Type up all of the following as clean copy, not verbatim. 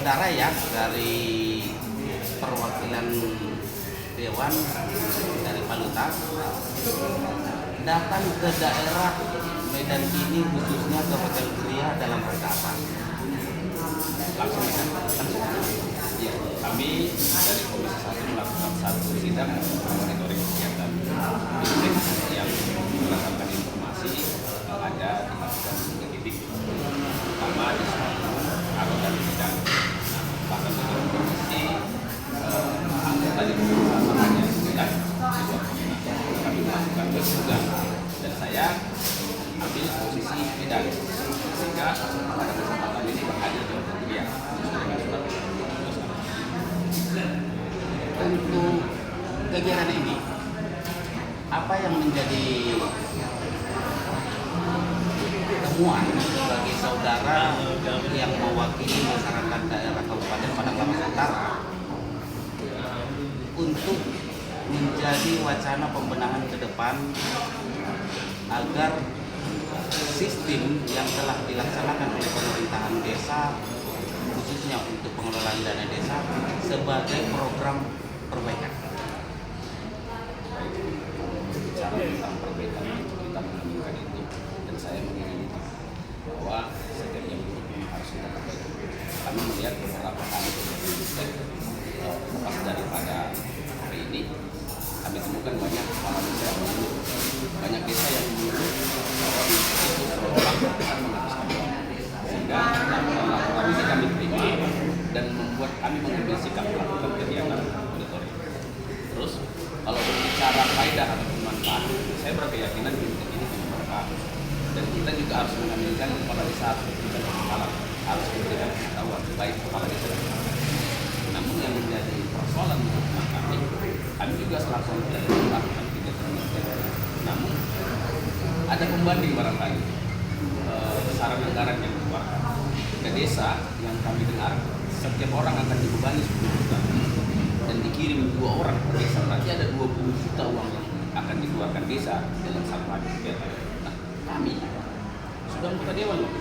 saudara ya dari perwakilan Dewan dari Paluta datang ke daerah Medan ini khususnya ke Hotel Gria dalam rangka apa? Langsung ya, kami dari Komisi 1 melakukan satu sidang monitoring kegiatan yang mendapatkan informasi yang ada di masukan pendidik pertama di suatu anggota sidang. Bahkan menurut komisi anggota di hanya 9 kami melakukan bersudah dan saya ambil posisi bidang sehingga pada kesempatan ini berhadir di Hotel Gria Untuk kegiatan ini apa yang menjadi temuan bagi saudara yang mewakili masyarakat daerah Kabupaten Padang Lawas Utara untuk menjadi wacana pembenahan ke depan agar sistem yang telah dilaksanakan oleh pemerintahan desa khususnya untuk pengelolaan dana desa sebagai program perbaikan. Bicara tentang perbaikan itu kita menginginkan itu dan saya menginginkan itu bahwa setiap yang buruk harus kita perbaiki. Kami melihat beberapa kali lepas daripada hari ini kami temukan banyak kepala desa yang mengeluh, banyak desa yang mengeluh bahwa itu seolah akan menghabiskan uang sehingga laporan ini kami terima dan membuat kami mengambil sikap melakukan kegiatan monitoring. Terus kalau berbicara faedah atau manfaat, saya berkeyakinan ini bermanfaat dan kita juga harus mengambilkan kepala desa dan kepala harus memberikan pengetahuan baik kepala desa dan kepala. Namun yang menjadi persoalan menurut kami juga selalu melakukan kegiatan monitoring. Namun ada pembanding barangkali besaran anggaran yang dikeluarkan ke desa yang kami dengar setiap orang akan dibebani 10 juta dan dikirim 2 orang ke desa, berarti ada 20 juta uang yang akan dikeluarkan desa dalam satu hari kegiatan. Nah, kami sudah anggota dewan loh.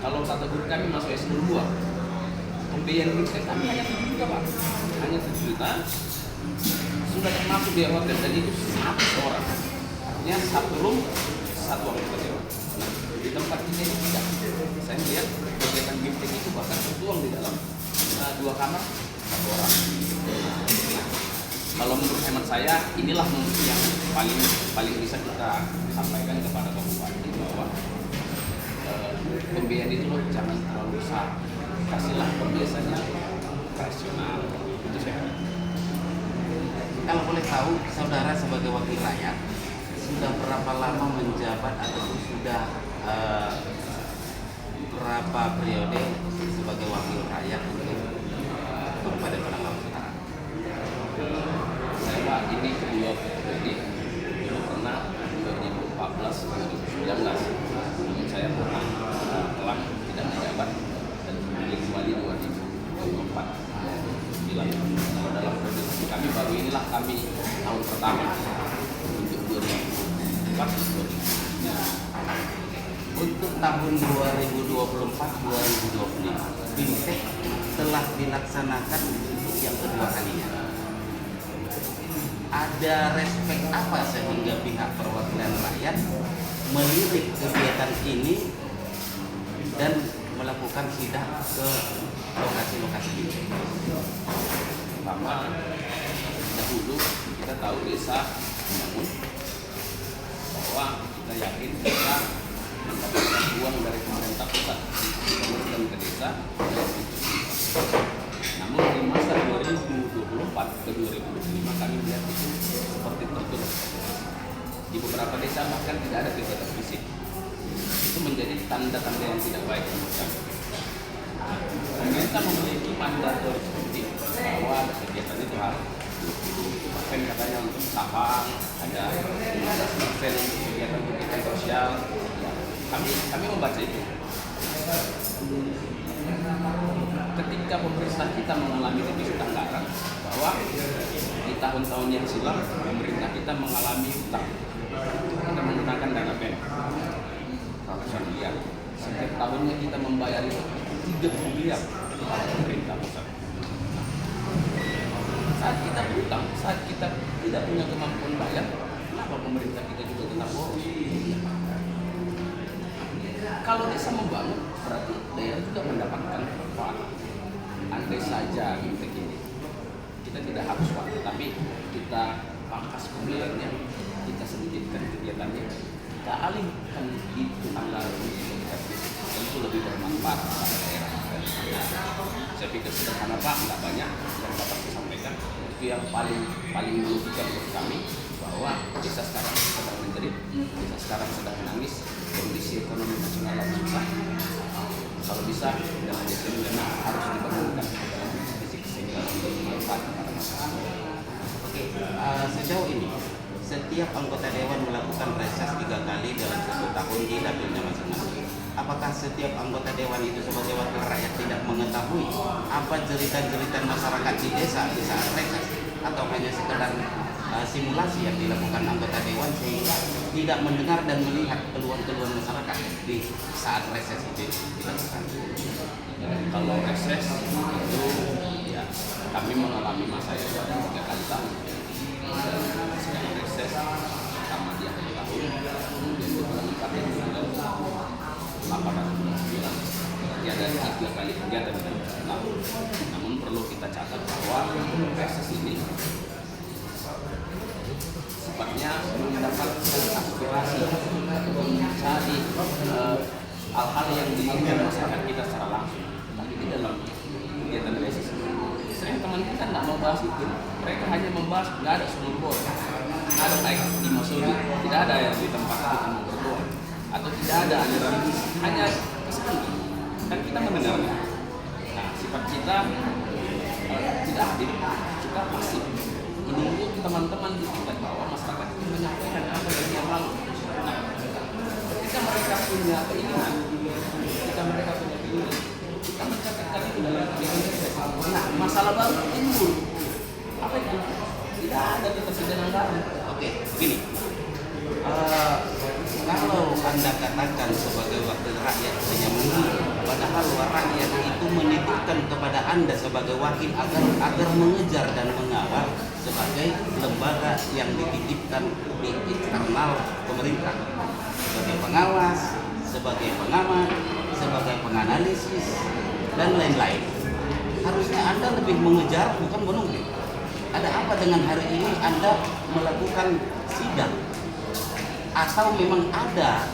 Kalau satu guru kami masuk S2, pembiayaan guru kami hanya 7 juta Pak, hanya 7 juta sudah termasuk biaya hotel dan itu 100 orang, artinya satu room satu anggota dewan. Di tempat kita ini tidak. Saya melihat kegiatan gifting itu bahkan tertuang di dalam 2 kamar 1 orang. Nah, kalau menurut hemat saya inilah yang paling bisa kita sampaikan kepada Kabupaten bahwa pembiayaan itu loh jangan terlalu besar, kasihlah pembiayaannya rasional. Itu saya. Kalau boleh tahu, saudara sebagai wakil rakyat sudah berapa lama menjabat atau sudah berapa periode sebagai wakil rakyat untuk Kabupaten Padang Lawas Utara? Saya Pak ini kedua periode, dulu pernah 2014 2019, namun saya pernah telah tidak menjabat dan memilih kembali 2024. Kalau dalam produksi kami baru inilah kami tahun pertama untuk 2024. Untuk tahun 2024-2025, BIMTEK telah dilaksanakan untuk yang kedua kalinya. Ada respek apa sehingga pihak perwakilan rakyat melirik kegiatan ini dan melakukan sidak ke lokasi-lokasi BIMTEK? Pertama, dahulu kita tahu desa membangun bahwa kita yakin kita mendapatkan uang dari pemerintah pusat dibangunkan ke desa. Namun di masa 2024 ke 2025 kami melihat itu seperti tertutup. Di beberapa desa bahkan tidak ada kegiatan fisik. Itu menjadi tanda-tanda yang tidak baik menurut kami. Pemerintah memiliki mandator seperti bahwa ada kegiatan itu harus 20% katanya untuk sabang, ada 15% untuk kegiatan sosial. Kami membaca itu. Ketika pemerintah kita mengalami defisit anggaran, bahwa di tahun-tahun yang silam pemerintah kita mengalami hutang. Kita menggunakan dana BEN ratusan miliar. Setiap tahunnya kita membayar itu 30 miliar pemerintah pusat. Saat kita berutang, saat kita tidak punya kemampuan bayar, kenapa pemerintah kita juga tetap boros? Kalau desa membangun, berarti daerah juga mendapatkan manfaat. Andai saja begini, kita tidak harus waktu, tapi kita pangkas pembiayaannya, kita sedikitkan kegiatannya, kita alihkan itu anggaran tentu lebih bermanfaat pada daerah. Saya pikir sederhana Pak, nggak banyak yang dapat disampaikan. Itu yang paling merugikan buat kami, bahwa desa sekarang sedang menjerit, desa sekarang sedang menangis, kondisi ekonomi nasional lagi susah. Kalau bisa dengan desa ini memang harus dibangunkan dalam fisik sehingga bermanfaat kepada masyarakat. Oke, sejauh ini setiap anggota dewan melakukan reses 3 kali dalam 1 tahun di dapilnya masing-masing. Apakah setiap anggota dewan itu sebagai wakil rakyat tidak mengetahui apa jeritan-jeritan masyarakat di desa di saat reses, atau hanya sekedar simulasi yang dilakukan anggota dewan sehingga tidak mendengar dan melihat keluhan-keluhan masyarakat di saat reses itu dilakukan? Kalau reses itu ya kami mengalami masa itu 3 kali tahun. Sekarang reses pertama di akhir tahun, kemudian di bulan 4 dan bulan 8 atau bulan 9. Jadi ada 3 kali kegiatan dalam tahun. Namun perlu kita catat bahwa reses ini sifatnya mendapatkan aspirasi atau mencari hal-hal yang diinginkan masyarakat kita secara langsung. Tapi di dalam kegiatan reses sering teman kita tidak membahas itu. Mereka hanya membahas nggak ada sumur bor, nggak ada naik di Masoji, tidak ada yang di tempat itu sumur bor, atau tidak ada aliran hanya kesan. Dan kita mendengarnya. Nah, sifat kita tidak hadir, kita pasif. Menunggu teman-teman di tingkat bawah masyarakat itu menyampaikan apa yang lalu. Nah, ketika mereka punya keinginan, kita mencatatkan itu dalam kegiatan. Nah, masalah baru timbul. Apa itu? Tidak ada ketersediaan anggaran. Oke, begini. Kalau Anda katakan sebagai wakil rakyat hanya menunggu, padahal rakyat itu menitipkan kepada Anda sebagai wakil agar mengejar dan mengawal sebagai lembaga yang dititipkan di internal pemerintah, sebagai pengawas, sebagai pengamat, sebagai penganalisis, dan lain-lain. Harusnya Anda lebih mengejar, bukan menunggu. Ada apa dengan hari ini Anda melakukan sidang? Atau memang ada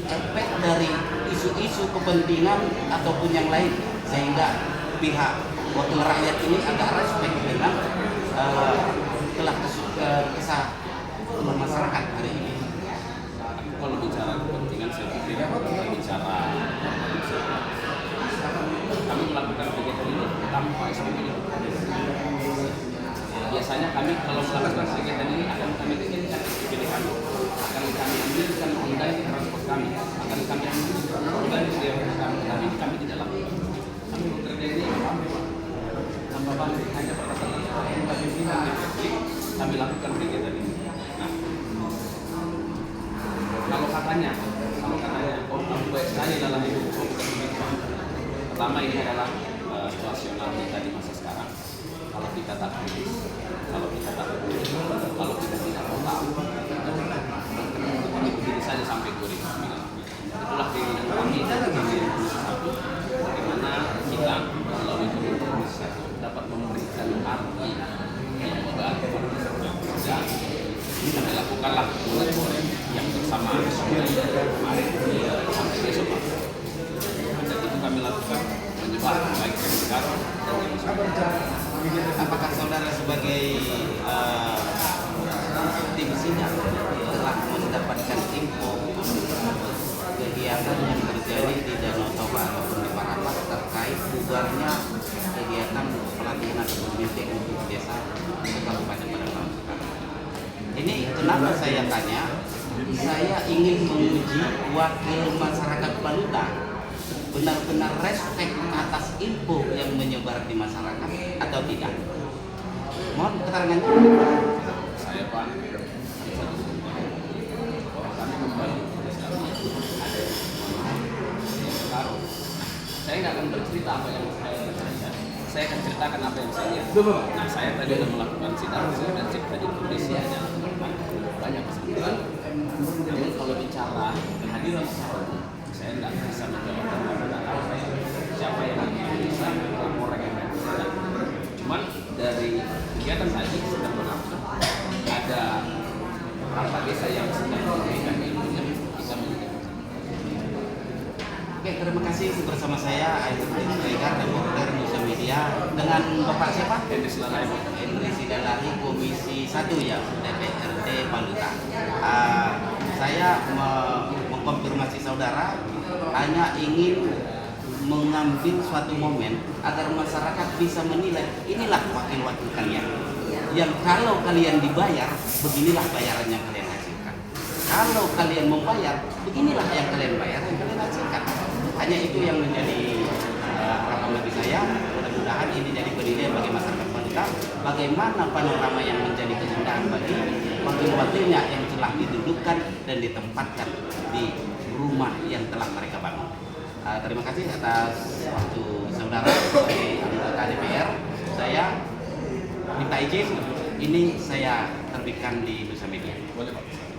efek dari isu-isu kepentingan ataupun yang lain sehingga pihak wakil rakyat ini agak respect dengan kesah masyarakat hari ini? Kalau bicara kepentingan, saya pikir kita bicara kami melakukan kegiatan ini tanpa SPP. Biasanya kami kalau melakukan kegiatan ini akan kami bikinkan SPP kami, akan kami ambilkan online transport kami, akan kami ambilkan online video kami, tapi kami tidak lakukan. Kami bekerja ini tanpa balik, hanya berdasarkan kami pimpinan DPRD, kami lakukan kegiatan ini. Nah, kalau katanya, oh kamu baik sekali dalam hidup, oh bukan begitu. Pertama ini adalah situasional kita di masa sekarang. Kalau kita tak kritis, kalau kita tak peduli, kalau kita tidak mau tahu, begini saja sampai 2009. Itulah keinginan kami dari 2021, bagaimana kita melalui Komisi 1 dapat memberikan arti yang membahas kepada masyarakat. Dan kami lakukanlah mulai yang bersama kemarin sampai besok. Dan itu kami lakukan menyebar baik yang sekarang dan yang sekarang. Apakah saudara sebagai tim sidang telah mendapatkan info kegiatan yang terjadi di Danau Toba ataupun di Parapat terkait bubarnya kegiatan pelatihan ataupun meeting untuk desa di Kabupaten Padang? Ini kenapa saya tanya? Saya ingin menguji wakil masyarakat Baluta benar-benar respect atas info yang menyebar di masyarakat atau tidak. Mohon keterangannya. Saya Pak, kami membantu ada yang taruh saya nggak akan bercerita apa yang saya akan ceritakan apa yang saya lihat. Nah, saya tadi sudah melakukan sidang dan cek tadi kondisi hanya banyak kesempatan. Jadi kalau bicara kehadiran seseorang, saya tidak bisa menjawab tentang apa yang siapa yang bisa orang yang ada. Cuman dari kegiatan tadi sedang berlangsung ada beberapa desa yang sedang memberikan ilmunya bisa menjadi. Oke, terima kasih bersama saya Aidrus Regar, reporter Nusa Media dengan Bapak siapa? Henry Silalahi. Henry Silalahi, Komisi 1 ya, DPRD Palura. Saya mengkonfirmasi saudara hanya ingin mengambil suatu momen agar masyarakat bisa menilai inilah wakil-wakil kalian. Yang kalau kalian dibayar, beginilah bayaran yang kalian hasilkan. Kalau kalian membayar, beginilah yang kalian bayar, yang kalian hasilkan. Hanya itu yang menjadi harapan bagi saya. Mudah-mudahan ini jadi penilaian bagi masyarakat Palura bagaimana panorama yang menjadi kesudahan bagi wakil-wakilnya yang telah didudukkan dan ditempatkan di rumah yang telah mereka bangun. Terima kasih atas waktu saudara sebagai anggota DPR. Saya minta izin, ini saya terbitkan di Nusa Media. Boleh Pak.